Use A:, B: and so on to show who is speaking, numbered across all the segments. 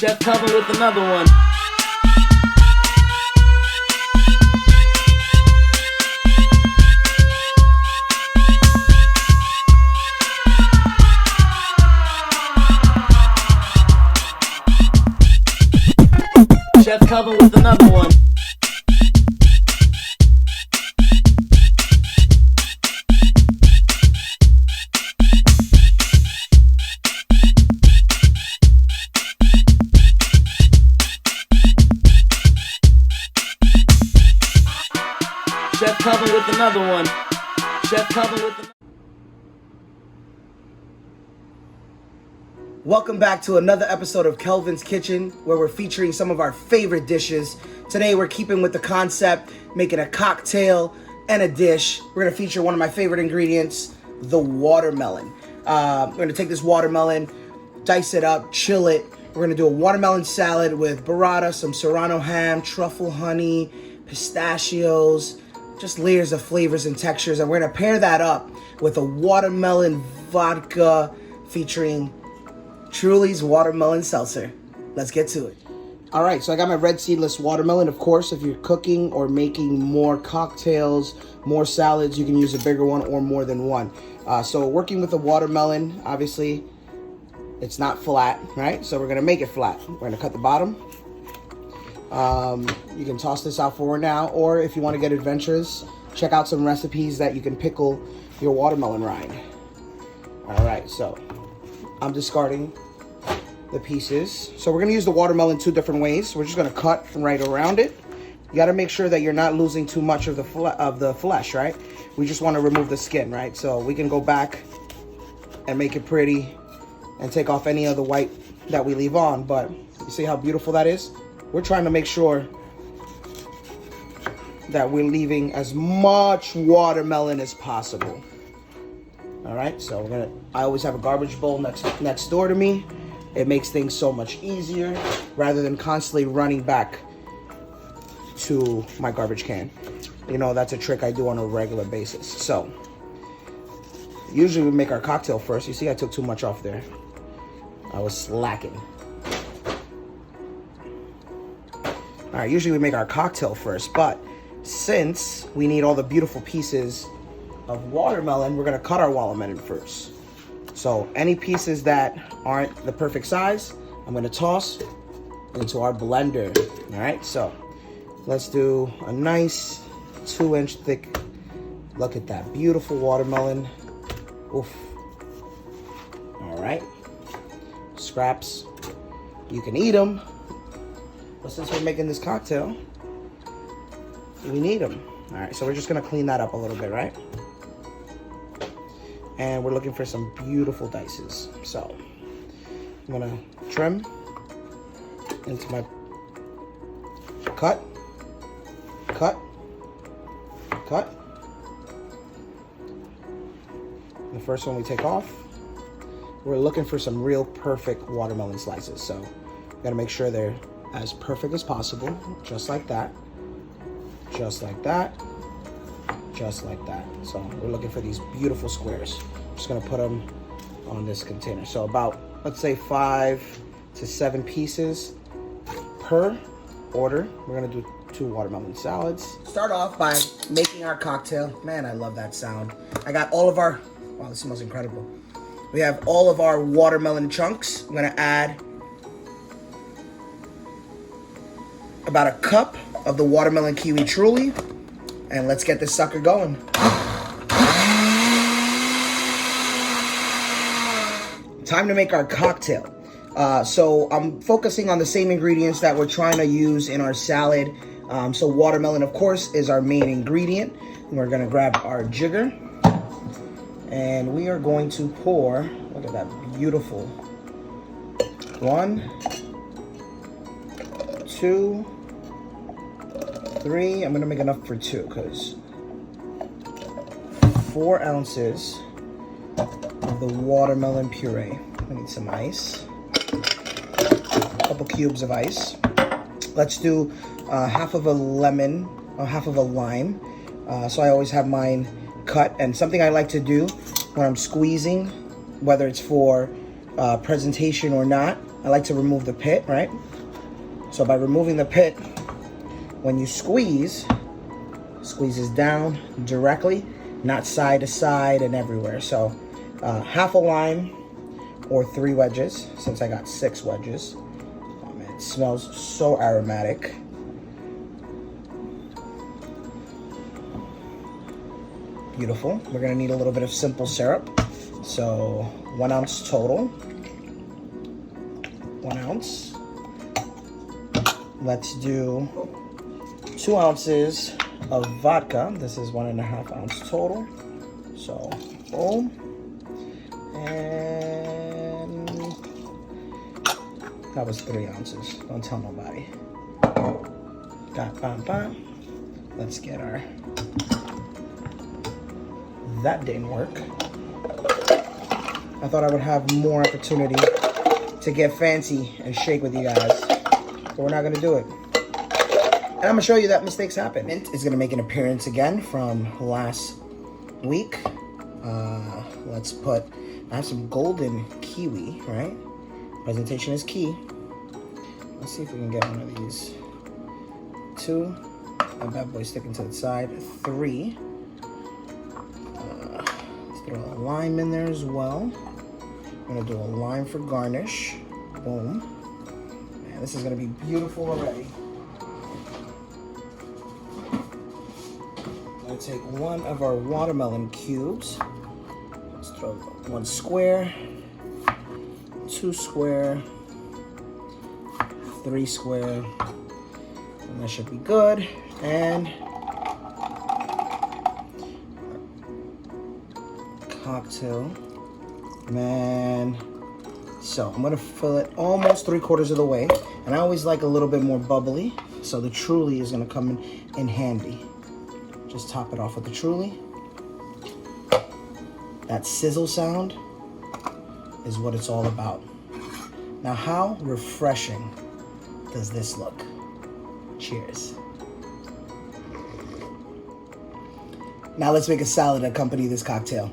A: Chef Kelvin with another one. Chef Kelvin with another one. Chef Kelvin with another one. Chef Kelvin with another.
B: Welcome back to another episode of Kelvin's Kitchen, where we're featuring some of our favorite dishes. Today we're keeping with the concept, making a cocktail and a dish. We're gonna feature one of my favorite ingredients, the watermelon. We're gonna take this watermelon, dice it up, chill it. We're gonna do a watermelon salad with burrata, some Serrano ham, truffle honey, pistachios, just layers of flavors and textures. And we're gonna pair that up with a watermelon vodka featuring Truly's watermelon seltzer. Let's get to it. All right, so I got my red seedless watermelon. Of course, if you're cooking or making more cocktails, more salads, you can use a bigger one or more than one. So working with the watermelon, obviously, it's not flat, right? So we're gonna make it flat. We're gonna cut the bottom. You can toss this out for now, or if you wanna get adventurous, check out some recipes that you can pickle your watermelon rind. All right, so I'm discarding the pieces. So we're gonna use the watermelon two different ways. We're just gonna cut right around it. You gotta make sure that you're not losing too much of the flesh, right? We just wanna remove the skin, right? So we can go back and make it pretty and take off any of the white that we leave on, but you see how beautiful that is? We're trying to make sure that we're leaving as much watermelon as possible. All right, so I always have a garbage bowl next door to me. It makes things so much easier rather than constantly running back to my garbage can. You know, that's a trick I do on a regular basis. So usually we make our cocktail first. You see, I took too much off there. I was slacking. All right, usually we make our cocktail first, but since we need all the beautiful pieces of watermelon, we're gonna cut our watermelon first. So any pieces that aren't the perfect size, I'm gonna toss into our blender. All right, so let's do a nice 2-inch thick. Look at that beautiful watermelon. Oof. All right, scraps, you can eat them, but since we're making this cocktail, we need them. All right, so we're just gonna clean that up a little bit, right? And we're looking for some beautiful dices. So I'm gonna trim into my cut. The first one we take off. We're looking for some real perfect watermelon slices. So we gotta make sure they're as perfect as possible, just like that, just like that, just like that. So we're looking for these beautiful squares. I'm just gonna put them on this container. So about, let's say 5 to 7 pieces per order. We're gonna do 2 watermelon salads. Start off by making our cocktail. Man, I love that sound. I got all of our, wow, this smells incredible. We have all of our watermelon chunks. I'm gonna add about a cup of the watermelon Kiwi Truly, and let's get this sucker going. Time to make our cocktail. So I'm focusing on the same ingredients that we're trying to use in our salad. So watermelon, of course, is our main ingredient. And we're gonna grab our jigger, and we are going to pour, look at that beautiful, 1, 2, 3, I'm gonna make enough for 2 because 4 ounces of the watermelon puree. I need some ice, a couple cubes of ice. Let's do half of a lemon, or half of a lime. So I always have mine cut, and something I like to do when I'm squeezing, whether it's for presentation or not, I like to remove the pit, right? So by removing the pit, when you squeezes down directly, not side to side and everywhere. So half a lime or 3 wedges, since I got 6 wedges. Oh man, it smells so aromatic. Beautiful. We're gonna need a little bit of simple syrup. So 1 ounce total. 1 ounce. Let's do 2 ounces of vodka. This is 1.5 ounce total. So boom. And that was 3 ounces. Don't tell nobody. Let's get our... That didn't work. I thought I would have more opportunity to get fancy and shake with you guys, but we're not gonna do it. And I'm gonna show you that mistakes happen. Mint is gonna make an appearance again from last week. Let's put, I have some golden kiwi, right? Presentation is key. Let's see if we can get one of these. 2, that bad boy sticking to the side. 3. Let's throw a lime in there as well. I'm gonna do a lime for garnish. Boom. Man, this is gonna be beautiful already. I'm gonna take 1 of our watermelon cubes. Let's throw 1 square, 2 square, 3 square, and that should be good. And cocktail, man. So I'm gonna fill it almost 3/4 of the way, and I always like a little bit more bubbly, so the Truly is gonna come in handy. Just top it off with the Truly. That sizzle sound is what it's all about. Now, how refreshing does this look? Cheers. Now let's make a salad to accompany this cocktail.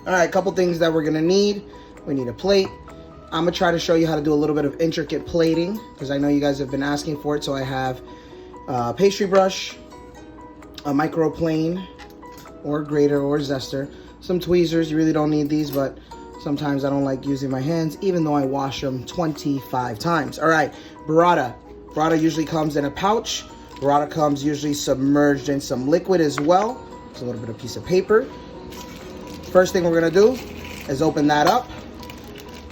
B: All right, a couple things that we're gonna need. We need a plate. I'm gonna try to show you how to do a little bit of intricate plating because I know you guys have been asking for it. So I have a pastry brush, a microplane or grater or zester, some tweezers. You really don't need these, but sometimes I don't like using my hands, even though I wash them 25 times. All right, burrata. Burrata usually comes in a pouch. Burrata comes usually submerged in some liquid as well. It's a little bit of piece of paper. First thing we're gonna do is open that up.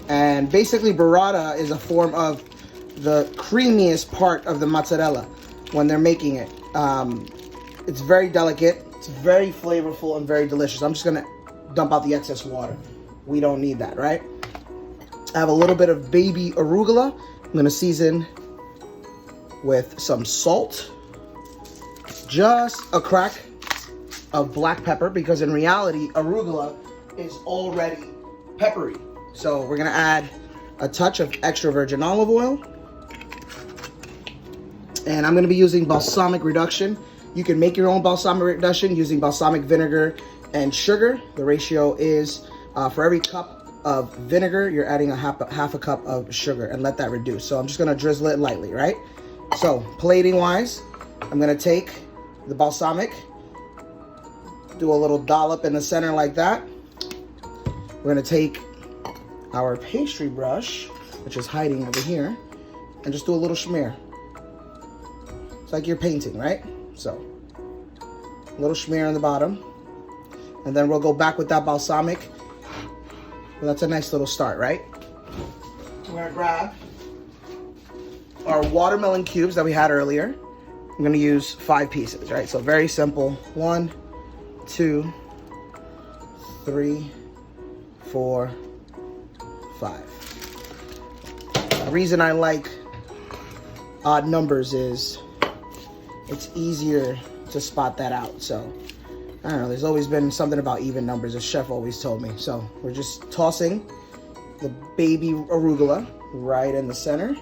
B: And basically burrata is a form of the creamiest part of the mozzarella when they're making it. It's very delicate, it's very flavorful and very delicious. I'm just gonna dump out the excess water. We don't need that, right? I have a little bit of baby arugula. I'm gonna season with some salt, just a crack of black pepper, because in reality, arugula is already peppery. So we're gonna add a touch of extra virgin olive oil. And I'm gonna be using Balsamic Reduction. You can make your own Balsamic Reduction using balsamic vinegar and sugar. The ratio is for every cup of vinegar, you're adding half a cup of sugar, and let that reduce. So I'm just gonna drizzle it lightly, right? So plating wise, I'm gonna take the balsamic, do a little dollop in the center like that. We're gonna take our pastry brush, which is hiding over here, and just do a little smear. It's like you're painting, right? So, a little smear on the bottom. And then we'll go back with that balsamic. Well, that's a nice little start, right? We're gonna grab our watermelon cubes that we had earlier. I'm gonna use 5 pieces, right? So very simple. 1, 2, 3, 4, 5. The reason I like odd numbers is it's easier to spot that out. So I don't know, there's always been something about even numbers, a chef always told me. So we're just tossing the baby arugula right in the center.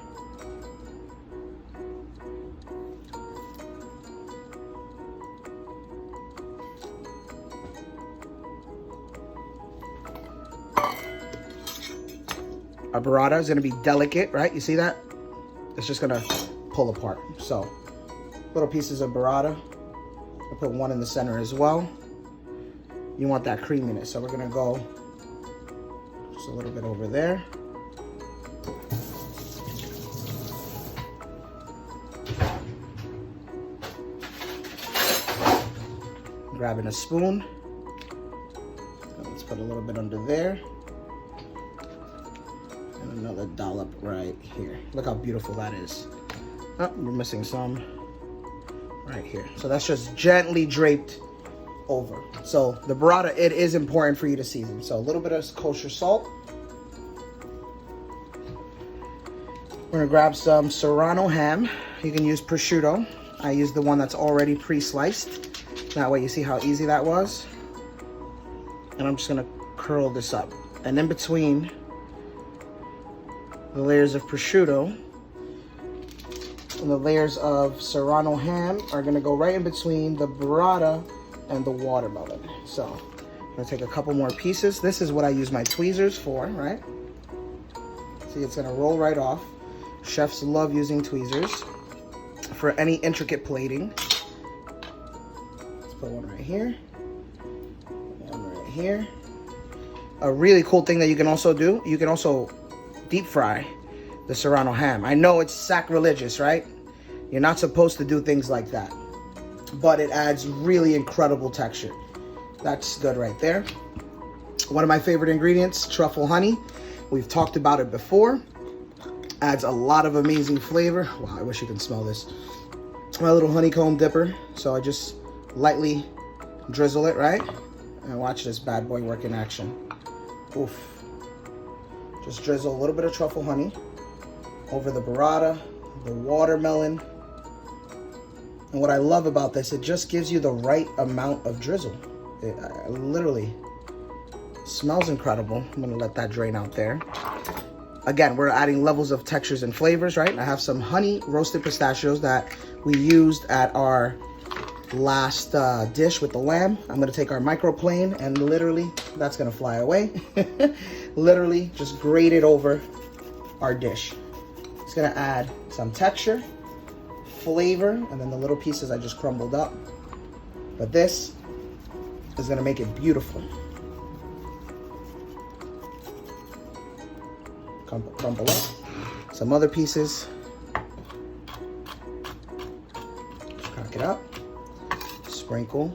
B: Our burrata is gonna be delicate, right? You see that? It's just gonna pull apart. So, little pieces of burrata. I'll put one in the center as well. You want that creaminess, so we're gonna go just a little bit over there. Grabbing a spoon. Let's put a little bit under there. And another dollop right here. Look how beautiful that is. Oh, we're missing some right here. So that's just gently draped over. So the burrata, it is important for you to season. So a little bit of kosher salt. We're gonna grab some Serrano ham. You can use prosciutto. I use the one that's already pre-sliced. That way you see how easy that was. And I'm just gonna curl this up. And in between the layers of prosciutto and the layers of Serrano ham are gonna go right in between the burrata and the watermelon. So I'm gonna take a couple more pieces. This is what I use my tweezers for, right? See, it's gonna roll right off. Chefs love using tweezers for any intricate plating. Let's put one right here, one right here. A really cool thing that you can also do, you can also deep fry the Serrano ham. I know it's sacrilegious, right? You're not supposed to do things like that, but it adds really incredible texture. That's good right there. One of my favorite ingredients, truffle honey. We've talked about it before. Adds a lot of amazing flavor. Wow, I wish you could smell this. My little honeycomb dipper. So I just lightly drizzle it, right? And watch this bad boy work in action. Oof. Just drizzle a little bit of truffle honey over the burrata, the watermelon. And what I love about this, it just gives you the right amount of drizzle. It literally smells incredible. I'm gonna let that drain out there. Again, we're adding levels of textures and flavors, right? I have some honey roasted pistachios that we used at our last dish with the lamb. I'm gonna take our microplane and literally, that's gonna fly away. Literally just grate it over our dish. It's gonna add some texture, flavor, and then the little pieces I just crumbled up. But this is gonna make it beautiful. Crumble up. Some other pieces. Crack it up. Sprinkle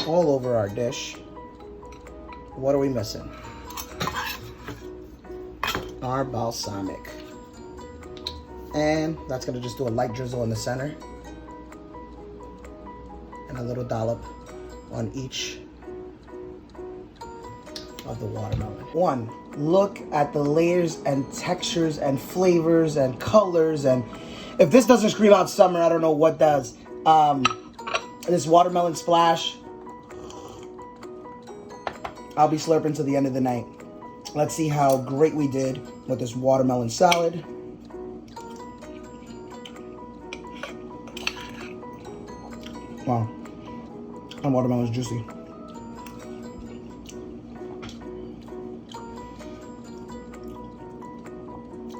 B: all over our dish. What are we missing? Our balsamic. And that's gonna just do a light drizzle in the center. And a little dollop on each of the watermelon. One, look at the layers and textures and flavors and colors, and if this doesn't scream out summer, I don't know what does. This watermelon splash, I'll be slurping to the end of the night. Let's see how great we did with this watermelon salad. Wow, that watermelon is juicy.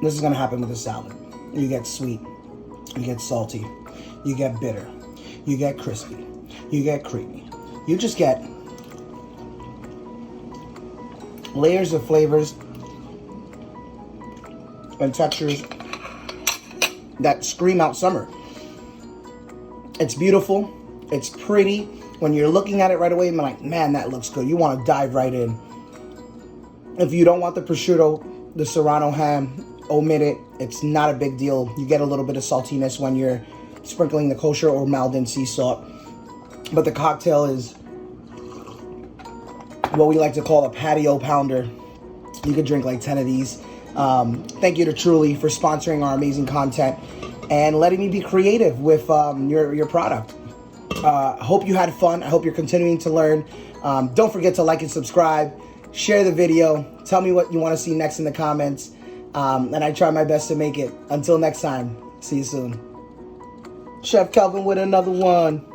B: This is gonna happen with a salad. You get sweet, you get salty, you get bitter, you get crispy, you get creamy. You just get layers of flavors and textures that scream out summer. It's beautiful, it's pretty. When you're looking at it right away, you're like, man, that looks good. You wanna dive right in. If you don't want the prosciutto, the Serrano ham, omit it. It's not a big deal. You get a little bit of saltiness when you're sprinkling the kosher or Maldon sea salt. But the cocktail is what we like to call a patio pounder. You could drink like 10 of these. Thank you to Truly for sponsoring our amazing content and letting me be creative with your product. Hope you had fun. I hope you're continuing to learn. Don't forget to like and subscribe. Share the video. Tell me what you want to see next in the comments. And I try my best to make it. Until next time, see you soon. Chef Kelvin with another one.